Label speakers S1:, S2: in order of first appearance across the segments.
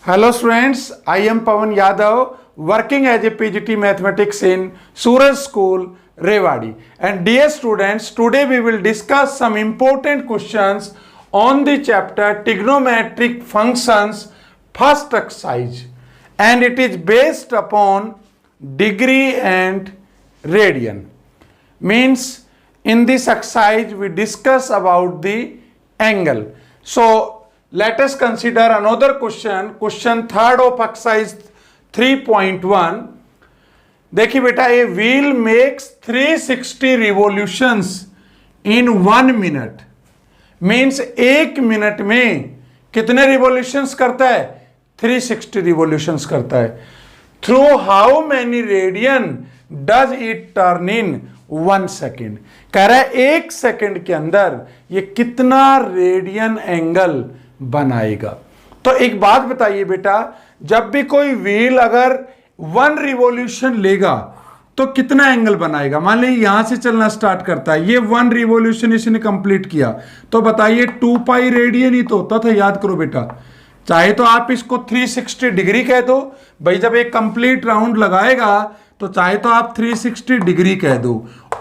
S1: Hello students, I am Pawan Yadav working as a PGT Mathematics in Suraj School, Rewari. And dear students, today we will discuss some important questions on the chapter Trigonometric Functions, first exercise. And it is based upon degree and radian. Means in this exercise we discuss about the angle. So let us consider another question third of exercise 3.1. देखिए बेटा, a wheel makes 360 revolutions in 1 minute. Means 1 minute में कितने revolutions करता है? 360 revolutions करता है. Through how many radian does it turn in 1 second. कह रहा है 1 सेकेंड के अंदर ये कितना रेडियन एंगल बनाएगा. तो एक बात बताइए बेटा, जब भी कोई व्हील अगर 1 रिवॉल्यूशन लेगा तो कितना एंगल बनाएगा? मान लीजिए यहां से चलना स्टार्ट करता है, ये 1 रिवॉल्यूशन इसने कंप्लीट किया, तो बताइए 2 पाई रेडियन ही तो होता था. याद करो बेटा, चाहे तो आप इसको 360 डिग्री कह दो भाई, जब एक कंप्लीट राउंड लगाएगा तो चाहे तो आप 360 डिग्री कह दो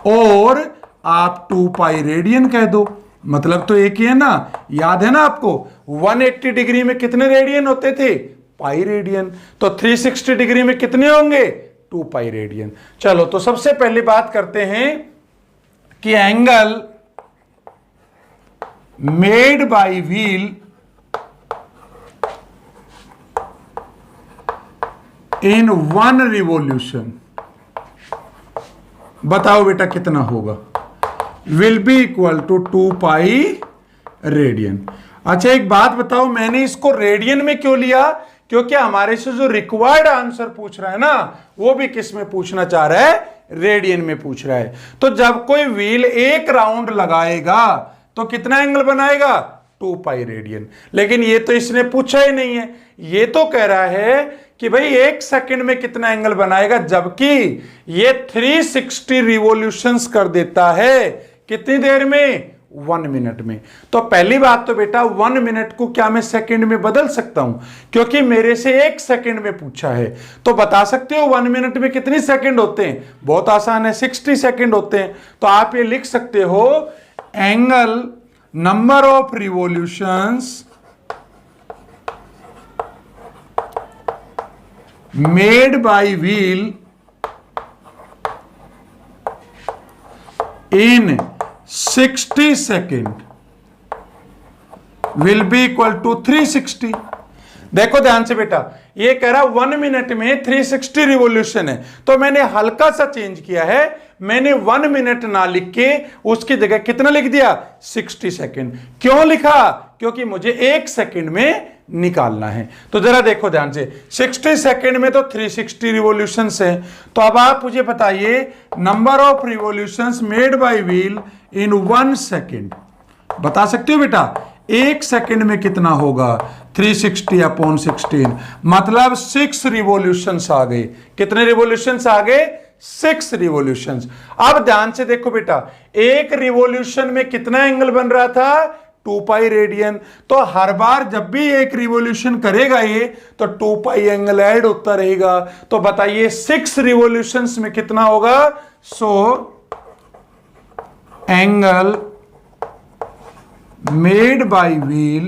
S1: और आप 2 पाई रेडियन कह दो, मतलब तो एक ही है ना. याद है ना आपको, 180 डिग्री में कितने रेडियन होते थे? Pi radian. तो 360 डिग्री में कितने होंगे? 2 पाई रेडियन. चलो तो सबसे पहले बात करते हैं कि angle made by wheel in 1 revolution, बताओ बेटा कितना होगा? Will be equal to 2 pi radian. अच्छा एक बात बताओ, मैंने इसको रेडियन में क्यों लिया? क्योंकि हमारे से जो रिक्वायर्ड आंसर पूछ रहा है ना, वो भी किस में पूछना चाह रहा है? रेडियन में पूछ रहा है. तो जब कोई व्हील 1 राउंड लगाएगा तो कितना एंगल बनाएगा? 2 पाई रेडियन. लेकिन ये तो इसने पूछा ही नहीं है, ये तो कह रहा है कि भाई 1 सेकंड में कितना एंगल बनाएगा, जबकि ये 360 रिवॉल्यूशंस कर देता है कितनी देर में? 1 मिनट में. तो पहली बात तो बेटा 1 मिनट को क्या मैं सेकंड में बदल सकता हूं? क्योंकि मेरे से 1 सेकंड में पूछा है. तो बता सकते हो 1 मिनट में कितने सेकंड होते हैं? बहुत आसान है, 60 सेकंड होते हैं. तो आप ये लिख सकते हो angle number of revolutions made by wheel in 60 second will be equal to 360. देखो ध्यान से बेटा, ये कह रहा 1 मिनट में 360 रिवॉल्यूशन है, तो मैंने हल्का सा चेंज किया है. मैंने 1 मिनट ना लिख के उसकी जगह कितना लिख दिया? 60 सेकेंड. क्यों लिखा? क्योंकि मुझे 1 सेकेंड में निकालना है. तो जरा देखो ध्यान से, 60 सेकेंड में तो 360 रिवॉल्यूशंस हैं. तो अब आप मुझे बताइए number of revolutions made by wheel in 1 second. बता सकते हो बेटा 1 सेकेंड में कितना होगा? 360 अपॉन 16, मतलब 6 रिवॉल्यूशंस आ गए. कितने रिवॉल्यूशंस आ गए? 6 रिवॉल्यूशंस. अब ध्यान से देखो बेटा, 1 रिवॉल्यूशन में कितना एंगल बन रहा था? 2 पाई रेडियन. तो हर बार जब भी एक रिवॉल्यूशन करेगा ये, तो 2 पाई एंगल ऐड होता रहेगा. तो बताइए 6 रिवॉल्यूशंस में कितना होगा? So angle made by wheel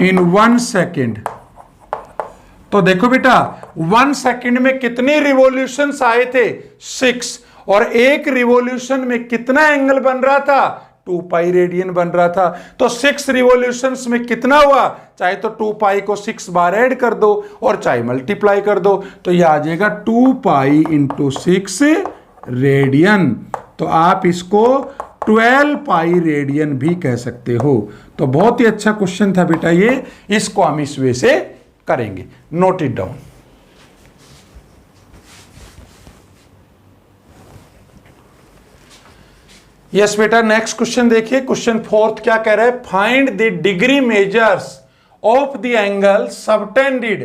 S1: in 1 second. तो देखो बेटा 1 सेकेंड में कितने रिवॉल्यूशंस आए थे? 6. और एक रिवॉल्यूशन में कितना एंगल बन रहा था? 2 पाई रेडियन बन रहा था. तो 6 रिवॉल्यूशंस में कितना हुआ? चाहे तो 2 पाई को 6 बार ऐड कर दो और चाहे मल्टीप्लाई कर दो, तो यह आ जाएगा 2 पाई इंटू 6 रेडियन. तो आप इसको 12 पाई रेडियन भी कह सकते हो. तो बहुत ही अच्छा क्वेश्चन था बेटा ये, इसको हम इस वे से करेंगे. Note it down. यस बेटा, नेक्स्ट क्वेश्चन देखिए. क्वेश्चन 4 क्या कह रहा है? Find the degree measures of the angle subtended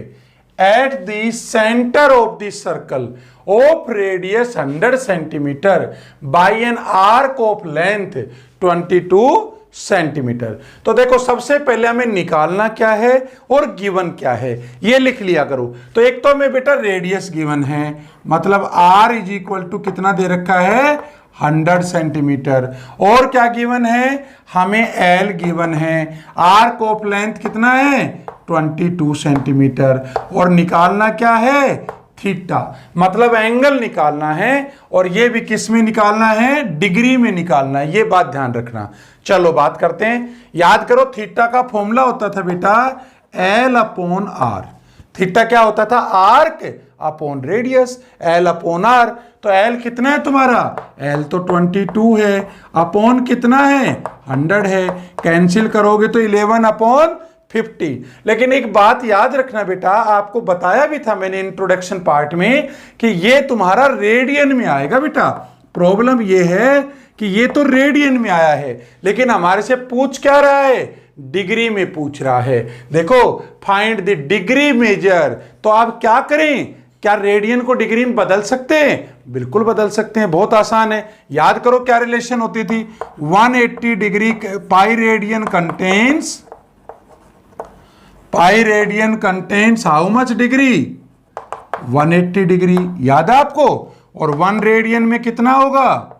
S1: at the centre of the circle of radius 100 centimetre bye an arc of length 22 centimetre. तो देखो सबसे पहले हमें निकालना क्या है और गिवन क्या है ये लिख लिया करो। तो एक तो हमें बेटा रेडियस गिवन है, मतलब r इज इक्वल टू कितना दे रखा है 100 सेंटीमीटर, और क्या गिवन है हमें l गिवन है, आर्क ऑफ लेंथ कितना है 22 सेंटीमीटर, और निकालना क्या है थीटा, मतलब एंगल निकालना है, और ये भी किस में निकालना है डिग्री में निकालना है, ये बात ध्यान रखना। चलो बात करते हैं, याद करो थीटा का फॉर्मूला होता था बेटा L अपॉन आर। थीटा क्या होता था arc upon radius, L upon R. तो L कितना है तुम्हारा, L तो 22 है, अपॉन कितना है 100 है, कैंसिल करोगे तो 11 अपॉन 50। लेकिन एक बात याद रखना बेटा, आपको बताया भी था मैंने इंट्रोडक्शन पार्ट में कि ये तुम्हारा रेडियन में आएगा बेटा। प्रॉब्लम ये है कि ये तो रेडियन में आया है, लेकिन हमारे से पूछ क्या रहा है डिग्री में पूछ रहा है। देखो फाइंड द डिग्री मेजर, तो आप क्या करें, क्या रेडियन को डिग्री में बदल सकते हैं, बिल्कुल बदल सकते हैं, बहुत आसान है। याद करो क्या रिलेशन होती थी, 180 degree pi radian contains how much degree 180 degree, याद है आपको, और 1 रेडियन में कितना होगा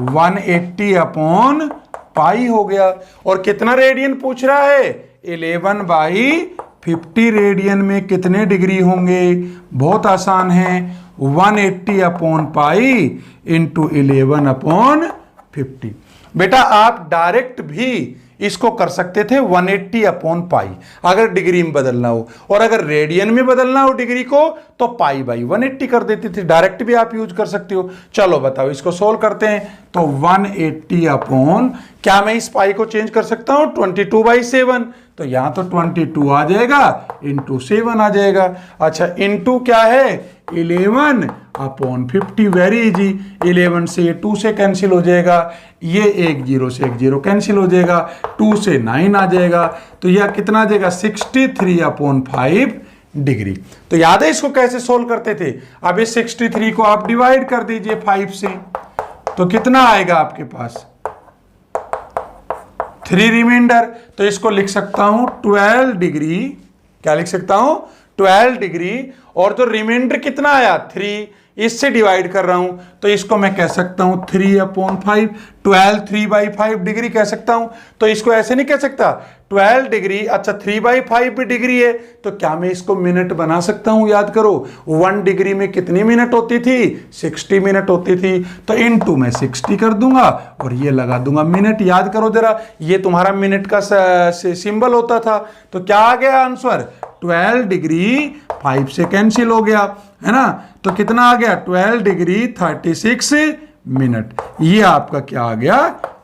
S1: 180 अपॉन पाई हो गया। और कितना रेडियन पूछ रहा है 11/50 रेडियन में कितने डिग्री होंगे, बहुत आसान है 180 अपॉन पाई इंटू 11 अपॉन 50। बेटा आप डायरेक्ट भी इसको कर सकते थे 180 अपॉन पाई अगर डिग्री में बदलना हो, और अगर रेडियन में बदलना हो डिग्री को तो पाई बाई 180 कर देती थी, डायरेक्ट भी आप यूज कर सकते हो। चलो बताओ इसको सोल्व करते हैं। तो 180 अपॉन, क्या मैं इस पाई को चेंज कर सकता हूं 22/7, तो यहां तो 22 आ जाएगा इंटू 7 आ जाएगा। अच्छा इंटू क्या है 11 अपॉन 50, वेरी इजी, 11 से 2 से कैंसिल हो जाएगा, ये 1 0 से 1 0 कैंसिल हो जाएगा, 2 से 9 आ जाएगा, तो यह कितना आ जाएगा 63 अपॉन 5 डिग्री। तो याद है इसको कैसे सोल्व करते थे, अब इस 63 को आप डिवाइड कर दीजिए 5 से, तो कितना आएगा आपके पास 3 रिमाइंडर, तो इसको लिख सकता हूं 12 डिग्री, क्या लिख सकता हूं 12 डिग्री, और जो रिमाइंडर कितना आया 3, इससे डिवाइड कर रहा हूं तो इसको मैं कह सकता हूं 3 अपॉन 5, 12 3/5 डिग्री कह सकता हूं। तो इसको ऐसे नहीं कह सकता 12 डिग्री, अच्छा 3/5 भी डिग्री है, तो क्या मैं इसको मिनट बना सकता हूं, याद करो 1 डिग्री में कितनी मिनट होती थी 60 मिनट होती थी, तो इनटू मैं 60 कर दूंगा और ये लगा दूंगा मिनट। याद करो जरा, ये तुम्हारा मिनट का सिंबल होता था, तो क्या आ गया आंसर 12 डिग्री 5 से कैंसिल हो गया है ना, तो कितना आ गया 12 डिग्री 36 मिनट, ये आपका क्या आ गया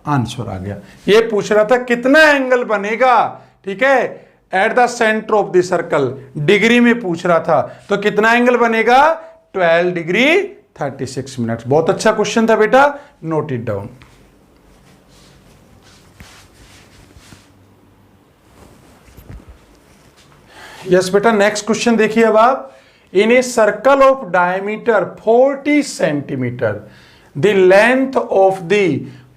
S1: आंसर आ गया। ये पूछ रहा था कितना एंगल बनेगा, ठीक है, at the centre of the circle, degree में पूछ रहा था, तो कितना एंगल बनेगा 12 डिग्री 36 मिनट। बहुत अच्छा क्वेश्चन था बेटा, नोट इट डाउन। यस बेटा, नेक्स्ट क्वेश्चन देखिए अब आप, in a circle of diameter 40 centimetre the length of the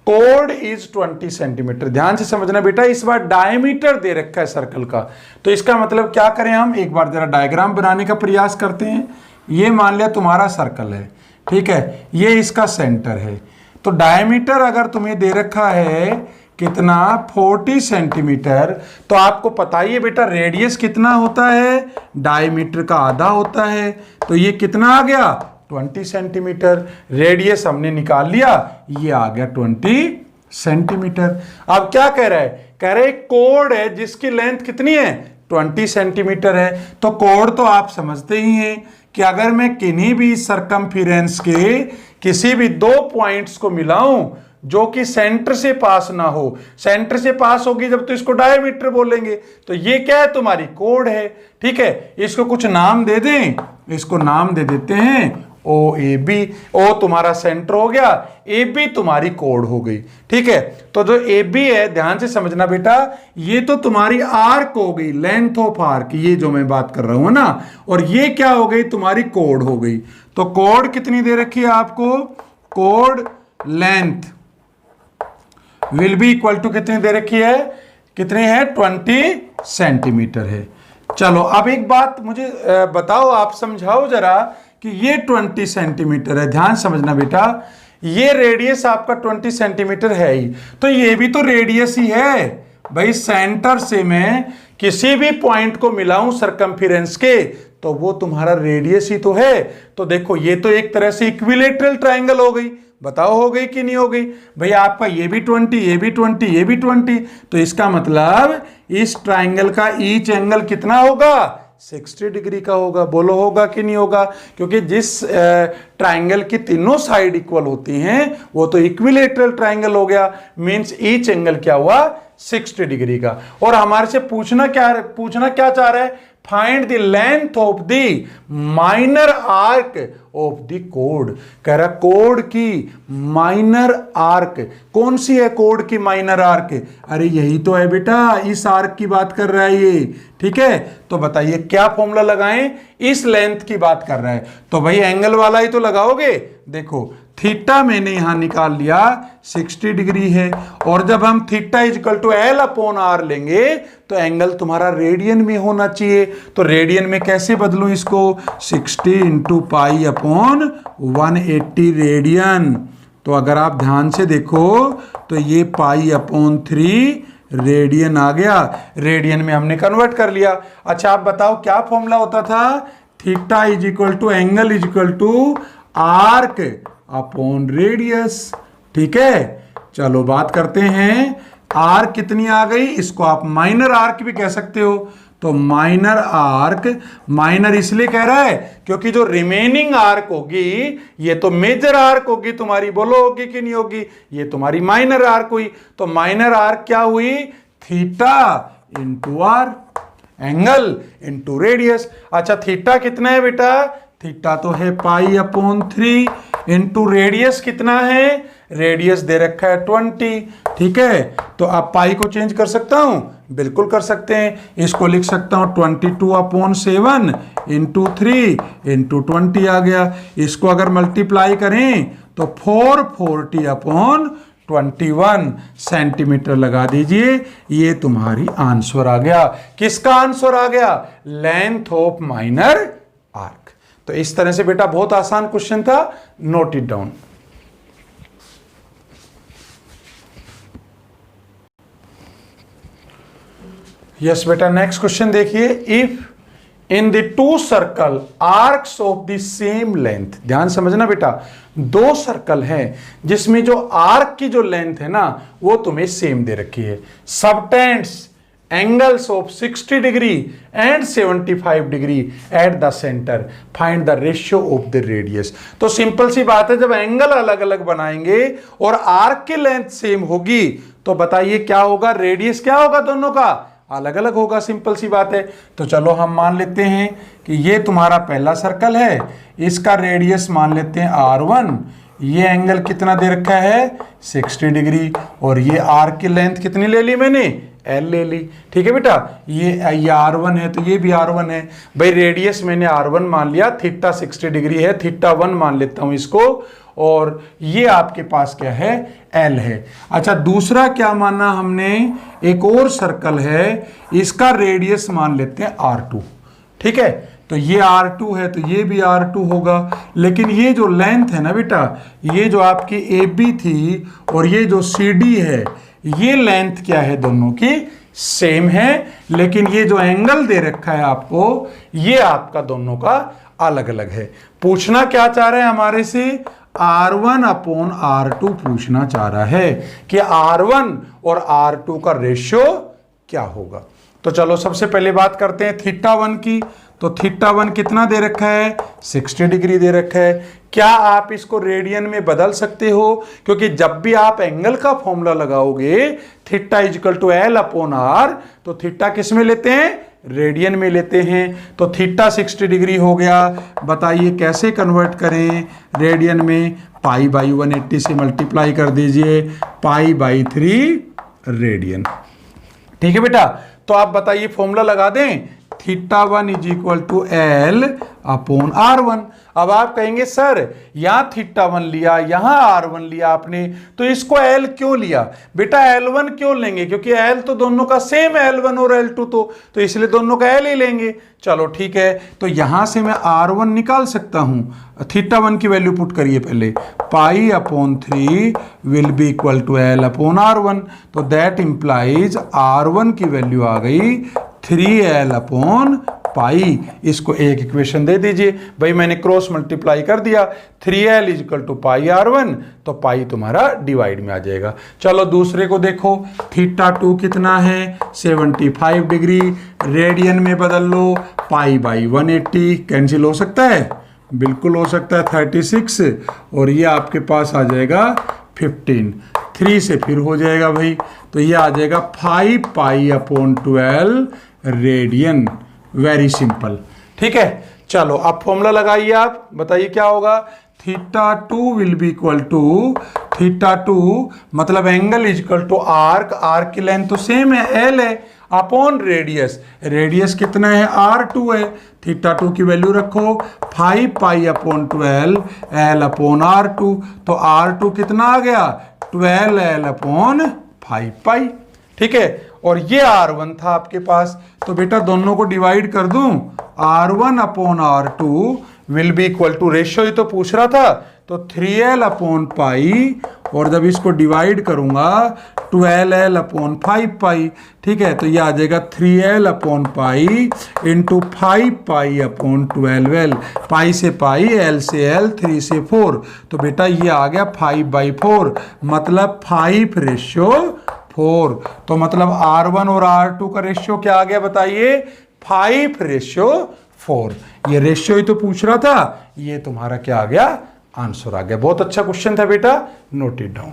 S1: cord is 20 centimetre. ध्यान से समझना बेटा, इस बार डायमीटर दे रखा है सर्कल का, तो इसका मतलब क्या करें हम, एक बार जरा डायग्राम बनाने का प्रयास करते हैं। ये मान लिया तुम्हारा सर्कल है, ठीक है, ये इसका सेंटर है, तो डायमीटर अगर तुम्हें दे रखा है कितना 40 सेंटीमीटर, तो आपको पता ही है बेटा रेडियस कितना होता है, डायमीटर का आधा होता है, तो ये कितना आ गया 20 सेंटीमीटर। रेडियस हमने निकाल लिया, ये आ गया 20 सेंटीमीटर। अब क्या कह रहा है, कह रहे कोड है जिसकी लेंथ कितनी है 20 सेंटीमीटर है, तो कोड तो आप समझते ही हैं कि अगर मैं किन्हीं भी सरकमफिरेंस के किसी भी 2 पॉइंट्स को मिलाऊं जो कि सेंटर से पास ना हो, सेंटर से पास होगी जब तो इसको डायमीटर बोलेंगे, तो ये क्या है तुम्हारी कोड है, ठीक है। इसको कुछ नाम दे दें, इसको नाम दे देते हैं OAB, O तुम्हारा सेंटर हो गया, AB तुम्हारी कोड हो गई, ठीक है। तो जो AB है ध्यान से समझना बेटा, ये तो तुम्हारी आर्क हो गई, लेंथ ऑफ आर्क, ये जो मैं बात कर रहा हूं ना, और ये क्या हो गई तुम्हारी कोड हो गई। तो कोड कितनी दे रखी है आपको, कोड length will be equal to कितनी दे रखी है, कितनी है, 20 सेंटीमीटर है। चलो अब एक बात मुझे बताओ, आप समझाओ जरा कि ये 20 सेंटीमीटर है, ध्यान समझना बेटा, ये रेडियस आपका 20 सेंटीमीटर है ही, तो ये भी तो रेडियस ही है भाई। सेंटर से मैं किसी भी पॉइंट को मिलाऊं सरकमफेरेंस के, तो वो तुम्हारा रेडियस ही तो है। तो देखो ये तो एक तरह से इक्विलेटरल ट्रायंगल हो गई, बताओ हो गई कि नहीं हो गई भाई। आपका ये भी 20, ये भी 20, ये भी 20, तो इसका मतलब इस ट्रायंगल का ईच एंगल कितना होगा, 60 डिग्री का होगा। बोलो होगा कि नहीं होगा, क्योंकि जिस ट्रायंगल की तीनों साइड इक्वल होती हैं वो तो इक्विलेटरल ट्रायंगल हो गया, मींस ईच एंगल क्या हुआ, 60 डिग्री का। और हमारे से पूछना क्या चाह रहा है, find the length of the minor arc of the code. कह रहा कोड की माइनर आर्क कौन सी है, कोड की माइनर आर्क, अरे यही तो है बेटा, इस आर्क की बात कर रहा है ये, ठीक है। तो बताइए क्या फॉर्मूला लगाएं, इस लेंथ की बात कर रहा है तो भाई एंगल वाला ही तो लगाओगे। देखो थीटा मैंने यहां निकाल लिया 60 डिग्री है, और जब हम theta is equal to L upon R लेंगे तो एंगल तुम्हारा रेडियन में होना चाहिए। तो रेडियन में कैसे बदलूं इसको, 60 इंटू पाई अपॉन 180 रेडियन। तो अगर आप ध्यान से देखो तो ये पाई अपॉन 3 रेडियन आ गया, रेडियन में हमने कन्वर्ट कर लिया। अच्छा आप बताओ क्या फॉर्मूला होता था, theta is equal to angle is equal to arc upon radius, ठीक है। चलो बात करते हैं, आर्क कितनी आ गई, इसको आप माइनर आर्क भी कह सकते हो। तो माइनर आर्क, माइनर इसलिए कह रहा है क्योंकि जो रिमेनिंग आर्क होगी ये तो मेजर आर्क होगी तुम्हारी, बोलो होगी कि नहीं होगी, ये तुम्हारी माइनर आर्क हुई। तो माइनर आर्क क्या हुई, theta into R, angle into radius. अच्छा थीटा कितना है बेटा, थीटा तो है पाई अपॉन 3 इंटू रेडियस कितना है, रेडियस दे रखा है 20, ठीक है। तो आप पाई को चेंज कर सकता हूं, बिल्कुल कर सकते हैं, इसको लिख सकता हूं 22 अपॉन 7 इंटू 3 इंटू 20 आ गया। इसको अगर मल्टीप्लाई करें तो 440 अपॉन 21 सेंटीमीटर लगा दीजिए, ये तुम्हारी आंसर आ गया। किसका आंसर आ गया, लेंथ ऑफ माइनर आर्क। तो इस तरह से बेटा बहुत आसान क्वेश्चन था, नोट इट डाउन। यस बेटा नेक्स्ट क्वेश्चन देखिए, if in the two circle arcs of the same length, ध्यान समझना बेटा, दो सर्कल हैं जिसमें जो आर्क की जो लेंथ है ना वो तुम्हें सेम दे रखी है, subtends angles of 60 degree and 75 degree at the center, find the ratio of the radius। तो सिंपल सी बात है, जब एंगल अलग अलग बनाएंगे और आर्क की लेंथ सेम होगी तो बताइए क्या होगा, रेडियस क्या होगा, दोनों का अलग अलग होगा, सिंपल सी बात है। तो चलो हम मान लेते हैं कि ये तुम्हारा पहला सर्कल है, इसका रेडियस मान लेते हैं R1, ये एंगल कितना दे रखा है 60 डिग्री, और ये आर्क की लेंथ कितनी ले ली मैंने, एल ले ली, ठीक है बेटा। ये R1 है तो ये भी R1 है भाई, रेडियस मैंने R1 मान लिया, थीटा 60 डिग्री है, थीटा 1 मान लेता हूं इसको, और ये आपके पास क्या है, L है। अच्छा दूसरा क्या माना हमने, एक और सर्कल है, इसका रेडियस मान लेते हैं R2, ठीक है। तो ये R2 है तो ये भी R2 होगा, लेकिन ये जो लेंथ है ना बेटा, ये जो आपकी AB थी और ये जो CD है, ये लेंथ क्या है, दोनों की सेम है, लेकिन ये जो एंगल दे रखा है आपको, ये आपका दोनों का अलग अलग है। पूछना क्या चाह रहे हैं हमारे से, R1 अपॉन R2 पूछना चाह रहा है कि R1 और R2 का रेशियो क्या होगा। तो चलो सबसे पहले बात करते हैं थीटा 1 की। तो थीटा 1 कितना दे रखा है, 60 डिग्री दे रखा है। क्या आप इसको रेडियन में बदल सकते हो, क्योंकि जब भी आप एंगल का फॉर्मूला लगाओगे theta is equal to L upon R, तो थीटा किस में लेते हैं, रेडियन में लेते हैं। तो थीटा 60 डिग्री हो गया, बताइए कैसे कन्वर्ट करें रेडियन में, पाई बाई 180 से मल्टीप्लाई कर दीजिए, पाई बाई 3 रेडियन, ठीक है बेटा। तो आप बताइए फॉर्मूला लगा दें, theta 1 is equal to L upon R1। अब आप कहेंगे सर यहाँ थीटा 1 लिया, यहाँ R1 लिया आपने, तो इसको L क्यों लिया? बेटा L1 क्यों लेंगे? क्योंकि L तो दोनों का सेम है, L1 और L2 तो इसलिए दोनों का L ही लेंगे। चलो ठीक है, तो यहां से मैं R1 निकाल सकता हूं। थीटा 1 की वैल्यू पुट करिए पहले, pi upon 3 will be equal to L upon R1। तो दैट इंप्लाइज R1 की वैल्यू आ गई 3L अपॉन पाई। इसको एक इक्वेशन दे दीजिए भाई, मैंने क्रॉस मल्टीप्लाई कर दिया, 3L is equal to pi R1, तो पाई तुम्हारा डिवाइड में आ जाएगा। चलो दूसरे को देखो, थीटा 2 कितना है 75 डिग्री, रेडियन में बदल लो, पाई बाई 180 कैंसिल हो सकता है, बिल्कुल हो सकता है 36, और ये आपके पास आ जाएगा 15, 3 से फिर हो जाएगा भाई, तो ये आ जाएगा 5 pi upon 12 radian. Very simple, ठीक है। चलो अब फॉर्मूला लगाइए, आप बताइए क्या होगा। Theta 2 will be equal to, theta 2 मतलब angle is equal to arc, arc की लेंथ तो सेम है L है, अपॉन रेडियस, रेडियस कितना है R2 है, थीटा 2 की वैल्यू रखो 5 pi upon 12 L upon R2, तो R2 कितना आ गया 12L अपॉन 5 पाई, ठीक है। और ये R1 था आपके पास, तो बेटा दोनों को डिवाइड कर दूं, R1 upon R2 will be equal to, ratio ही तो पूछ रहा था, तो 3L अपॉन पाई, और जब इसको डिवाइड करूंगा 12L अपॉन 5 पाई, ठीक है, तो ये आ जाएगा 3L upon pi into 5 pi upon 12L, पाई से पाई, L से L, 3 से 4, तो बेटा ये आ गया 5/4, मतलब 5:4, तो मतलब R1 और R2 का रेशियो क्या आ गया बताइए, 5:4। ये रेशियो ही तो पूछ रहा था, ये तुम्हारा क्या आ गया, आंसर आ गया। बहुत अच्छा क्वेश्चन था बेटा, नोट इट डाउन।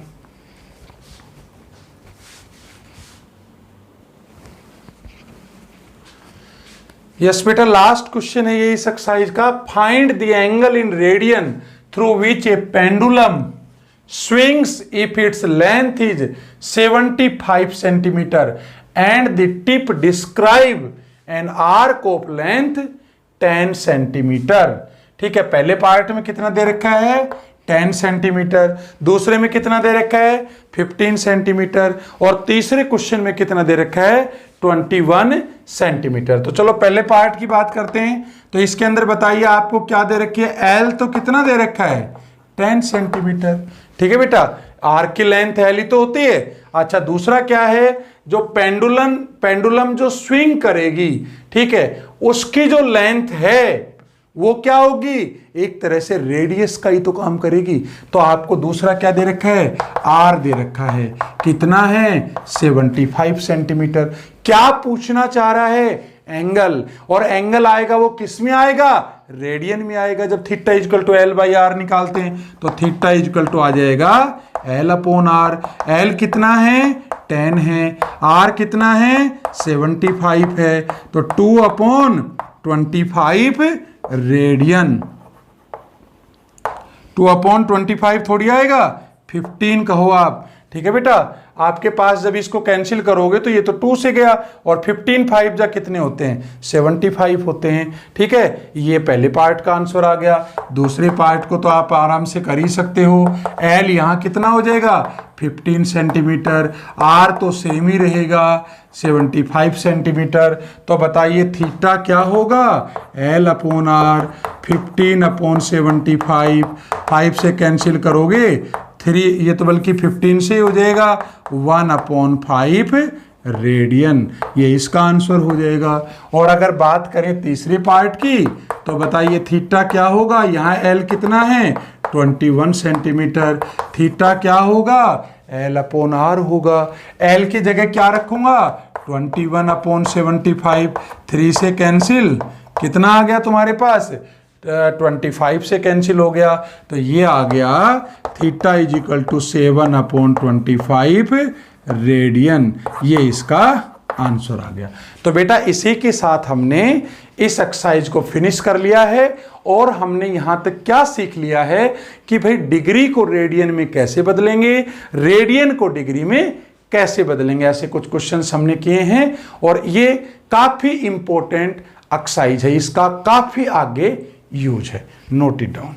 S1: यस बेटा, लास्ट क्वेश्चन है ये इस एक्सरसाइज का। Find the angle in radian through which A pendulum swings if its length is 75 centimeter and the tip describe an arc of length 10 centimeter। ठीक है, पहले part में कितना दे रखा है 10 सेंटीमीटर, दूसरे में कितना दे रखा है 15 सेंटीमीटर, और तीसरे क्वेश्चन में कितना दे रखा है 21 सेंटीमीटर। तो चलो पहले पार्ट की बात करते हैं। तो इसके अंदर बताइए आपको क्या दे रखी है, L तो कितना दे रखा है 10 सेंटीमीटर, ठीक है बेटा, आर्क की लेंथ L ही तो होती है। अच्छा दूसरा क्या है, जो पेंडुलम जो स्विंग करेगी, ठीक है, उसकी जो लेंथ है वो क्या होगी, एक तरह से रेडियस का ही तो काम करेगी। तो आपको दूसरा क्या दे रखा है, R दे रखा है, कितना है 75 सेंटीमीटर। क्या पूछना चाह रहा है, एंगल, और एंगल आएगा वो किस में आएगा, रेडियन में आएगा। जब थीटा इक्वल टू L/R निकालते हैं तो थीटा इक्वल टू आ जाएगा L अपॉन R। L कितना है 10 है, R कितना है 75 है, तो 2/25 रेडियन, 2/25 थोड़ी आएगा 15 कहो आप, ठीक है बेटा। आपके पास जब इसको कैंसिल करोगे तो ये तो 2 से गया, और 15 5 जा कितने होते हैं 75 होते हैं, ठीक है। ये पहले पार्ट का आंसर आ गया। दूसरे पार्ट को तो आप आराम से कर ही सकते हो। L यहाँ कितना हो जाएगा 15 सेंटीमीटर, R तो सेम ही रहेगा 75 सेंटीमीटर। तो बताइए थीटा क्या होगा, L अपॉन R 15/75, 5 से कैंसिल करोगे 3, ये तो बल्कि 15 से हो जाएगा 1/5 रेडियन, ये इसका आंसर हो जाएगा। और अगर बात करें तीसरे पार्ट की तो बताइए थीटा क्या होगा, यहाँ L कितना है 21 सेंटीमीटर, थीटा क्या होगा L अपॉन R होगा। L की जगह क्या रखूंगा 21/75, 3 से कैंसिल, कितना आ गया तुम्हारे पास 25 से कैंसिल हो गया, तो ये आ गया theta is equal to 7/25 radian, ये इसका आंसर आ गया। तो बेटा इसी के साथ हमने इस एक्सरसाइज को फिनिश कर लिया है, और हमने यहां तक क्या सीख लिया है कि भाई डिग्री को रेडियन में कैसे बदलेंगे, रेडियन को डिग्री में कैसे बदलेंगे। ऐसे कुछ क्वेश्चंस हमने किए हैं, और ये काफी इंपॉर्टेंट एक्साइज है, इसका काफी आगे यूज है, नोट इट डाउन।